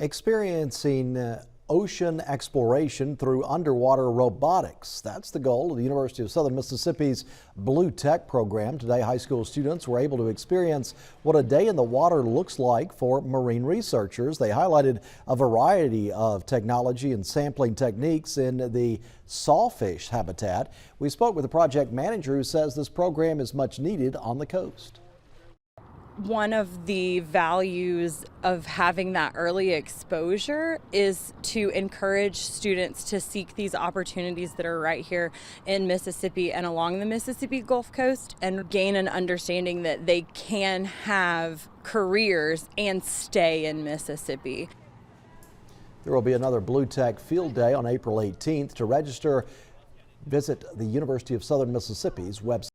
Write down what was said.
Experiencing ocean exploration through underwater robotics. That's the goal of the University of Southern Mississippi's Blue Tech program. Today, high school students were able to experience what a day in the water looks like for marine researchers. They highlighted a variety of technology and sampling techniques in the sawfish habitat. We spoke with the project manager who says this program is much needed on the coast. One of the values of having that early exposure is to encourage students to seek these opportunities that are right here in Mississippi and along the Mississippi Gulf Coast, and gain an understanding that they can have careers and stay in Mississippi. There will be another Blue Tech Field Day on April 18th. To register, visit the University of Southern Mississippi's website.